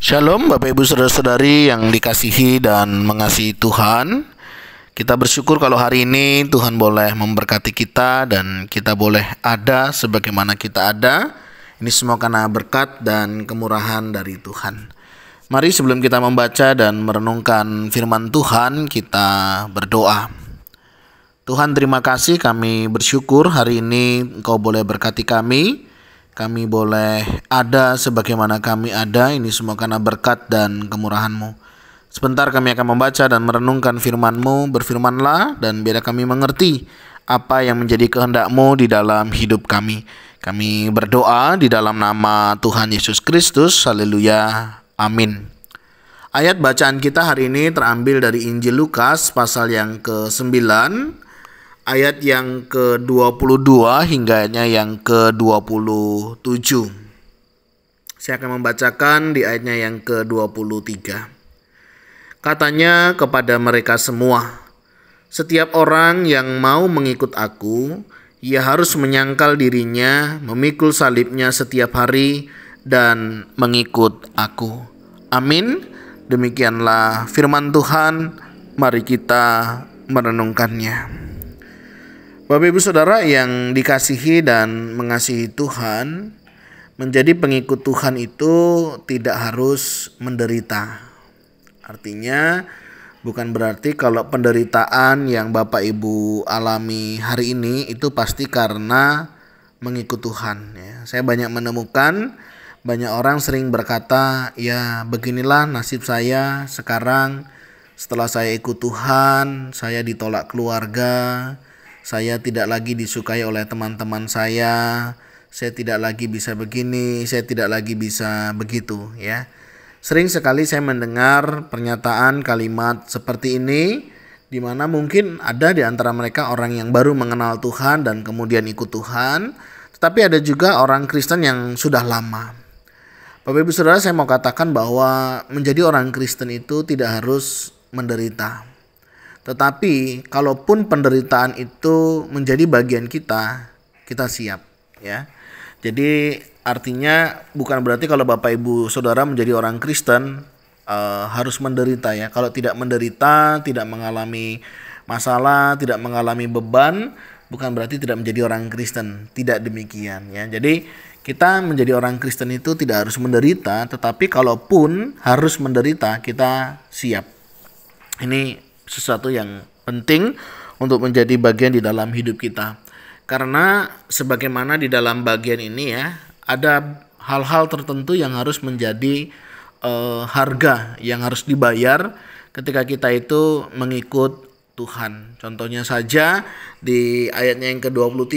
Shalom Bapak Ibu Saudara-saudari yang dikasihi dan mengasihi Tuhan. Kita bersyukur kalau hari ini Tuhan boleh memberkati kita dan kita boleh ada sebagaimana kita ada. Ini semua karena berkat dan kemurahan dari Tuhan. Mari sebelum kita membaca dan merenungkan firman Tuhan, kita berdoa. Tuhan, terima kasih, kami bersyukur hari ini Engkau boleh berkati kami. Kami boleh ada sebagaimana kami ada. Ini semua karena berkat dan kemurahan-Mu. Sebentar kami akan membaca dan merenungkan firman-Mu. Berfirmanlah dan biar kami mengerti apa yang menjadi kehendak-Mu di dalam hidup kami. Kami berdoa di dalam nama Tuhan Yesus Kristus. Haleluya. Amin. Ayat bacaan kita hari ini terambil dari Injil Lukas pasal yang ke-9. Ayat yang ke-22 hingga yang ke-27. Saya akan membacakan di ayatnya yang ke-23. Katanya kepada mereka semua, "Setiap orang yang mau mengikut aku, ia harus menyangkal dirinya, memikul salibnya setiap hari, dan mengikut aku." Amin. Demikianlah firman Tuhan. Mari kita merenungkannya. Bapak Ibu Saudara yang dikasihi dan mengasihi Tuhan, menjadi pengikut Tuhan itu tidak harus menderita. Artinya bukan berarti kalau penderitaan yang Bapak Ibu alami hari ini itu pasti karena mengikut Tuhan. Saya banyak menemukan banyak orang sering berkata, ya beginilah nasib saya sekarang setelah saya ikut Tuhan, saya ditolak keluarga, saya tidak lagi disukai oleh teman-teman saya tidak lagi bisa begini, saya tidak lagi bisa begitu ya. Sering sekali saya mendengar pernyataan kalimat seperti ini, di mana mungkin ada di antara mereka orang yang baru mengenal Tuhan dan kemudian ikut Tuhan, tetapi ada juga orang Kristen yang sudah lama. Bapak Ibu Saudara, saya mau katakan bahwa menjadi orang Kristen itu tidak harus menderita. Tetapi kalaupun penderitaan itu menjadi bagian kita, kita siap ya. Jadi artinya bukan berarti kalau Bapak Ibu Saudara menjadi orang Kristen harus menderita ya. Kalau tidak menderita, tidak mengalami masalah, tidak mengalami beban, bukan berarti tidak menjadi orang Kristen. Tidak demikian ya. Jadi kita menjadi orang Kristen itu tidak harus menderita, tetapi kalaupun harus menderita, kita siap. Ini sesuatu yang penting untuk menjadi bagian di dalam hidup kita. Karena sebagaimana di dalam bagian ini ya, ada hal-hal tertentu yang harus menjadi harga yang harus dibayar ketika kita itu mengikut Tuhan. Contohnya saja di ayatnya yang ke-23,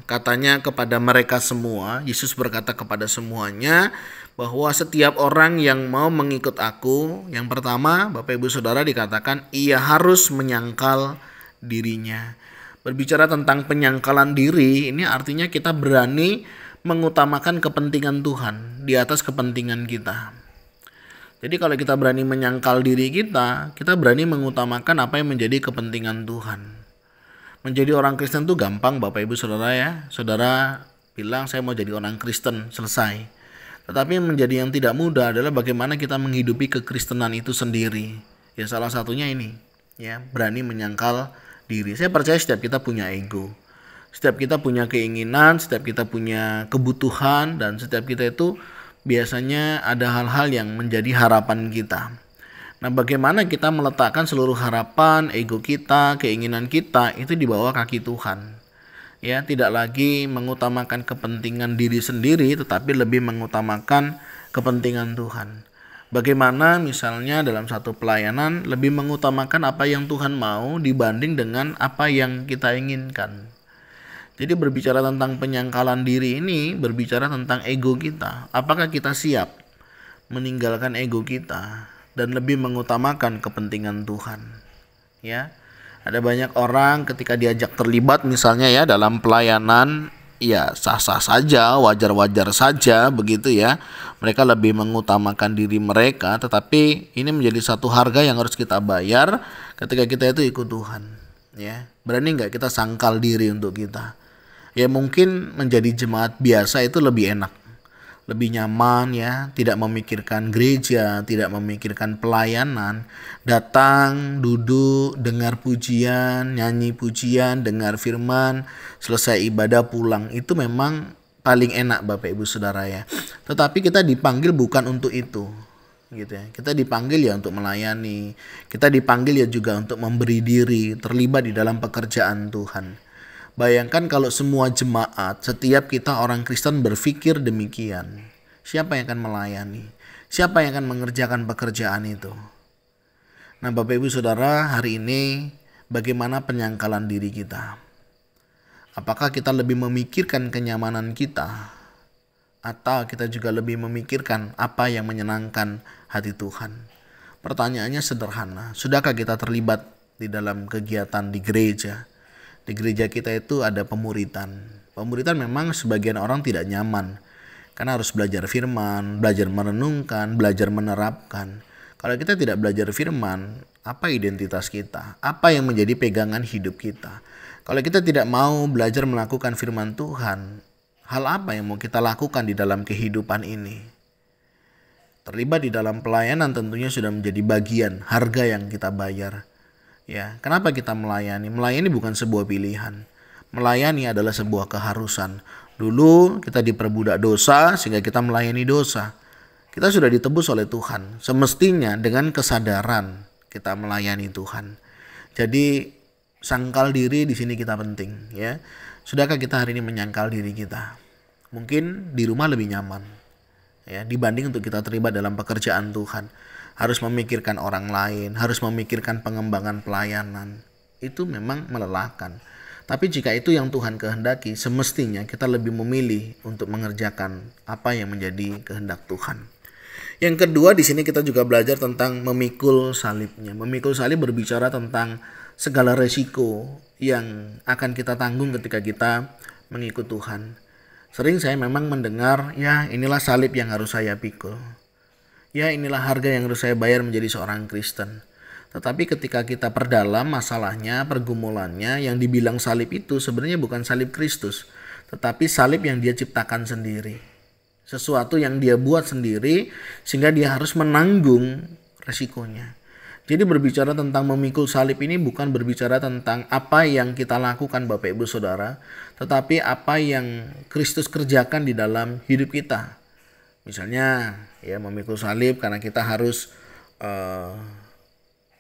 katanya kepada mereka semua, Yesus berkata kepada semuanya, bahwa setiap orang yang mau mengikut aku, yang pertama Bapak Ibu Saudara dikatakan ia harus menyangkal dirinya. Berbicara tentang penyangkalan diri, ini artinya kita berani mengutamakan kepentingan Tuhan di atas kepentingan kita. Jadi kalau kita berani menyangkal diri kita berani mengutamakan apa yang menjadi kepentingan Tuhan. Menjadi orang Kristen itu gampang Bapak Ibu Saudara ya. Saudara bilang saya mau jadi orang Kristen, selesai. Tetapi menjadi yang tidak mudah adalah bagaimana kita menghidupi kekristenan itu sendiri. Ya salah satunya ini, ya berani menyangkal diri. Saya percaya setiap kita punya ego, setiap kita punya keinginan, setiap kita punya kebutuhan, dan setiap kita itu biasanya ada hal-hal yang menjadi harapan kita. Nah, bagaimana kita meletakkan seluruh harapan, ego kita, keinginan kita itu di bawah kaki Tuhan. Ya, tidak lagi mengutamakan kepentingan diri sendiri tetapi lebih mengutamakan kepentingan Tuhan. Bagaimana misalnya dalam satu pelayanan lebih mengutamakan apa yang Tuhan mau dibanding dengan apa yang kita inginkan. Jadi berbicara tentang penyangkalan diri ini berbicara tentang ego kita. Apakah kita siap meninggalkan ego kita dan lebih mengutamakan kepentingan Tuhan? Ya. Ada banyak orang ketika diajak terlibat misalnya ya dalam pelayanan, ya sah-sah saja, wajar-wajar saja begitu ya. Mereka lebih mengutamakan diri mereka, tetapi ini menjadi satu harga yang harus kita bayar ketika kita itu ikut Tuhan. Ya, berani nggak kita sangkal diri untuk kita? Ya mungkin menjadi jemaat biasa itu lebih enak. lebih nyaman ya, tidak memikirkan gereja, tidak memikirkan pelayanan, datang, duduk, dengar pujian, nyanyi pujian, dengar firman, selesai ibadah pulang. Itu memang paling enak Bapak Ibu Saudara ya. Tetapi kita dipanggil bukan untuk itu. Gitu ya. Kita dipanggil ya untuk melayani. Kita dipanggil ya juga untuk memberi diri, terlibat di dalam pekerjaan Tuhan. Bayangkan kalau semua jemaat, setiap kita orang Kristen berpikir demikian. Siapa yang akan melayani? Siapa yang akan mengerjakan pekerjaan itu? Nah Bapak Ibu Saudara, hari ini bagaimana penyangkalan diri kita? Apakah kita lebih memikirkan kenyamanan kita? Atau kita juga lebih memikirkan apa yang menyenangkan hati Tuhan? Pertanyaannya sederhana, sudahkah kita terlibat di dalam kegiatan di gereja? Di gereja kita itu ada pemuritan. Pemuritan memang sebagian orang tidak nyaman. Karena harus belajar firman, belajar merenungkan, belajar menerapkan. Kalau kita tidak belajar firman, apa identitas kita? Apa yang menjadi pegangan hidup kita? Kalau kita tidak mau belajar melakukan firman Tuhan, hal apa yang mau kita lakukan di dalam kehidupan ini? Terlibat di dalam pelayanan tentunya sudah menjadi bagian harga yang kita bayar. Ya, kenapa kita melayani? Melayani bukan sebuah pilihan. Melayani adalah sebuah keharusan. Dulu kita diperbudak dosa sehingga kita melayani dosa. Kita sudah ditebus oleh Tuhan. Semestinya dengan kesadaran kita melayani Tuhan. Jadi sangkal diri di sini kita penting, ya. Sudahkah kita hari ini menyangkal diri kita? Mungkin di rumah lebih nyaman, ya, dibanding untuk kita terlibat dalam pekerjaan Tuhan. Harus memikirkan orang lain, harus memikirkan pengembangan pelayanan. Itu memang melelahkan. Tapi jika itu yang Tuhan kehendaki, semestinya kita lebih memilih untuk mengerjakan apa yang menjadi kehendak Tuhan. Yang kedua, di sini kita juga belajar tentang memikul salibnya. Memikul salib berbicara tentang segala resiko yang akan kita tanggung ketika kita mengikut Tuhan. Sering saya memang mendengar, ya inilah salib yang harus saya pikul. Ya inilah harga yang harus saya bayar menjadi seorang Kristen. Tetapi ketika kita perdalam masalahnya, pergumulannya, yang dibilang salib itu sebenarnya bukan salib Kristus. Tetapi salib yang dia ciptakan sendiri. Sesuatu yang dia buat sendiri sehingga dia harus menanggung resikonya. Jadi berbicara tentang memikul salib ini bukan berbicara tentang apa yang kita lakukan Bapak Ibu Saudara. Tetapi apa yang Kristus kerjakan di dalam hidup kita. Misalnya ya memikul salib karena kita harus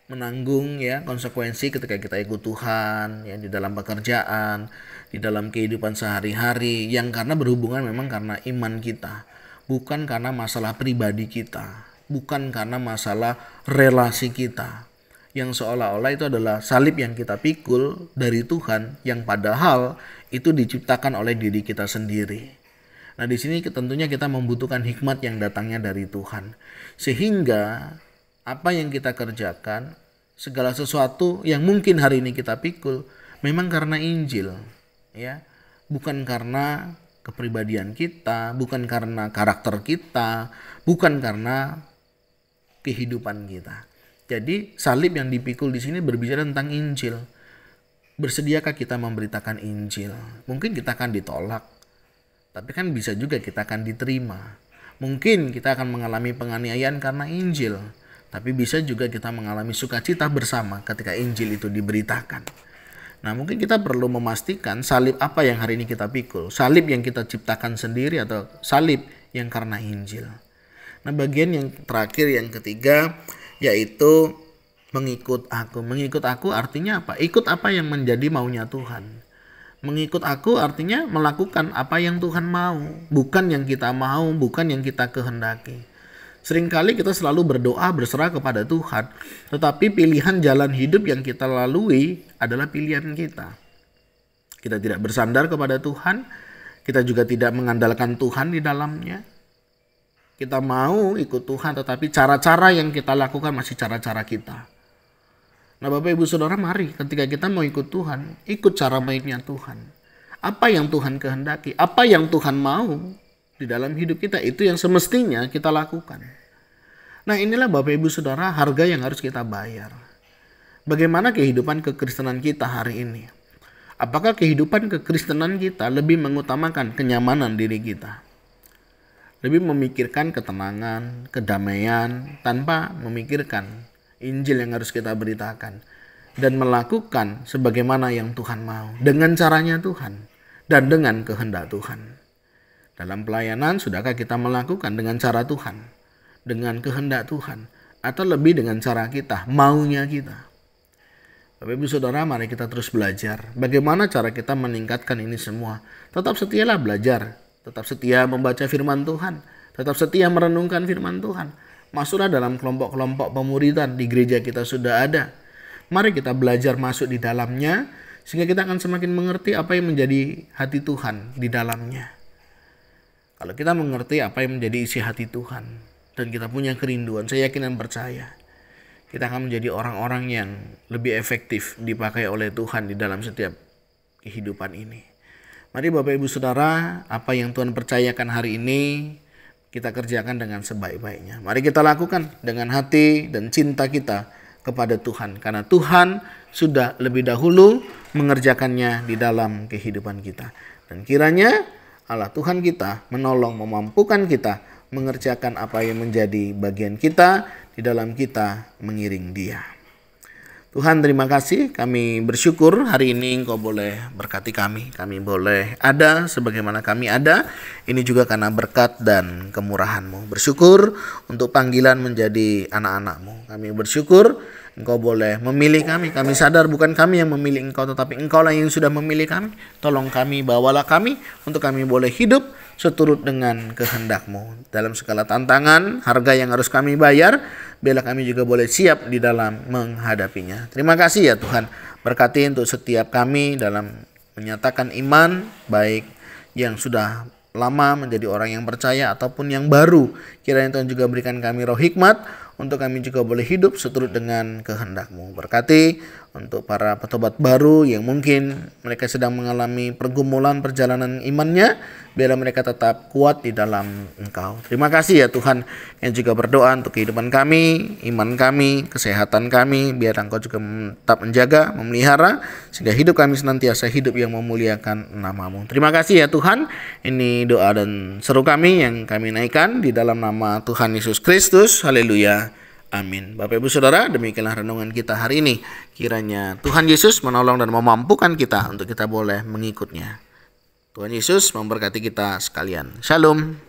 menanggung ya konsekuensi ketika kita ikut Tuhan ya di dalam pekerjaan, di dalam kehidupan sehari-hari yang karena berhubungan memang karena iman kita, bukan karena masalah pribadi kita, bukan karena masalah relasi kita. Yang seolah-olah itu adalah salib yang kita pikul dari Tuhan yang padahal itu diciptakan oleh diri kita sendiri. Nah di sini tentunya kita membutuhkan hikmat yang datangnya dari Tuhan. Sehingga apa yang kita kerjakan, segala sesuatu yang mungkin hari ini kita pikul, memang karena Injil. Ya, bukan karena kepribadian kita, bukan karena karakter kita, bukan karena kehidupan kita. Jadi salib yang dipikul di sini berbicara tentang Injil. Bersediakah kita memberitakan Injil? Mungkin kita akan ditolak. Tapi kan bisa juga kita akan diterima. Mungkin kita akan mengalami penganiayaan karena Injil. Tapi bisa juga kita mengalami sukacita bersama ketika Injil itu diberitakan. Nah mungkin kita perlu memastikan salib apa yang hari ini kita pikul. Salib yang kita ciptakan sendiri atau salib yang karena Injil. Nah bagian yang terakhir yang ketiga yaitu mengikut aku. Mengikut aku artinya apa? Ikut apa yang menjadi maunya Tuhan. Mengikut aku artinya melakukan apa yang Tuhan mau, bukan yang kita mau, bukan yang kita kehendaki. Seringkali kita selalu berdoa berserah kepada Tuhan, tetapi pilihan jalan hidup yang kita lalui adalah pilihan kita. Kita tidak bersandar kepada Tuhan, kita juga tidak mengandalkan Tuhan di dalamnya. Kita mau ikut Tuhan, tetapi cara-cara yang kita lakukan masih cara-cara kita. Nah Bapak Ibu Saudara, mari ketika kita mau ikut Tuhan, ikut cara mainnya Tuhan. Apa yang Tuhan kehendaki, apa yang Tuhan mau di dalam hidup kita, itu yang semestinya kita lakukan. Nah inilah Bapak Ibu Saudara harga yang harus kita bayar. Bagaimana kehidupan kekristenan kita hari ini? Apakah kehidupan kekristenan kita lebih mengutamakan kenyamanan diri kita? lebih memikirkan ketenangan, kedamaian, tanpa memikirkan Injil yang harus kita beritakan. Dan melakukan sebagaimana yang Tuhan mau, dengan caranya Tuhan, dan dengan kehendak Tuhan. Dalam pelayanan, sudahkah kita melakukan dengan cara Tuhan, dengan kehendak Tuhan, atau lebih dengan cara kita, maunya kita? Bapak Ibu Saudara, mari kita terus belajar bagaimana cara kita meningkatkan ini semua. Tetap setialah belajar, tetap setia membaca firman Tuhan, tetap setia merenungkan firman Tuhan. Masuklah dalam kelompok-kelompok pemuridan di gereja kita sudah ada. Mari kita belajar masuk di dalamnya, sehingga kita akan semakin mengerti apa yang menjadi hati Tuhan di dalamnya. Kalau kita mengerti apa yang menjadi isi hati Tuhan, dan kita punya kerinduan, saya yakin dan percaya, kita akan menjadi orang-orang yang lebih efektif dipakai oleh Tuhan di dalam setiap kehidupan ini. Mari Bapak Ibu Saudara, apa yang Tuhan percayakan hari ini, kita kerjakan dengan sebaik-baiknya. Mari kita lakukan dengan hati dan cinta kita kepada Tuhan, karena Tuhan sudah lebih dahulu mengerjakannya di dalam kehidupan kita. Dan kiranya Allah Tuhan kita menolong, memampukan kita mengerjakan apa yang menjadi bagian kita di dalam kita mengiring Dia. Tuhan, terima kasih, kami bersyukur hari ini Engkau boleh berkati kami boleh ada sebagaimana kami ada, ini juga karena berkat dan kemurahan-Mu. Bersyukur untuk panggilan menjadi anak-anak-Mu, kami bersyukur Engkau boleh memilih kami sadar bukan kami yang memilih Engkau, tetapi Engkau lah yang sudah memilih kami. Tolong kami, bawalah kami, untuk kami boleh hidup seturut dengan kehendak-Mu. Dalam segala tantangan, harga yang harus kami bayar, biarlah kami juga boleh siap di dalam menghadapinya. Terima kasih ya Tuhan, berkati untuk setiap kami dalam menyatakan iman, baik yang sudah lama menjadi orang yang percaya ataupun yang baru. Kiranya Tuhan juga berikan kami roh hikmat, untuk kami juga boleh hidup seturut dengan kehendak-Mu. Berkati untuk para petobat baru yang mungkin mereka sedang mengalami pergumulan perjalanan imannya, biarlah mereka tetap kuat di dalam Engkau. Terima kasih ya Tuhan, yang juga berdoa untuk kehidupan kami, iman kami, kesehatan kami, biar Engkau juga tetap menjaga, memelihara, sehingga hidup kami senantiasa hidup yang memuliakan nama-Mu. Terima kasih ya Tuhan, ini doa dan seru kami yang kami naikkan di dalam nama Tuhan Yesus Kristus. Haleluya. Amin. Bapak Ibu Saudara, demikianlah renungan kita hari ini. Kiranya Tuhan Yesus menolong dan memampukan kita untuk kita boleh mengikutnya. Tuhan Yesus memberkati kita sekalian. Shalom.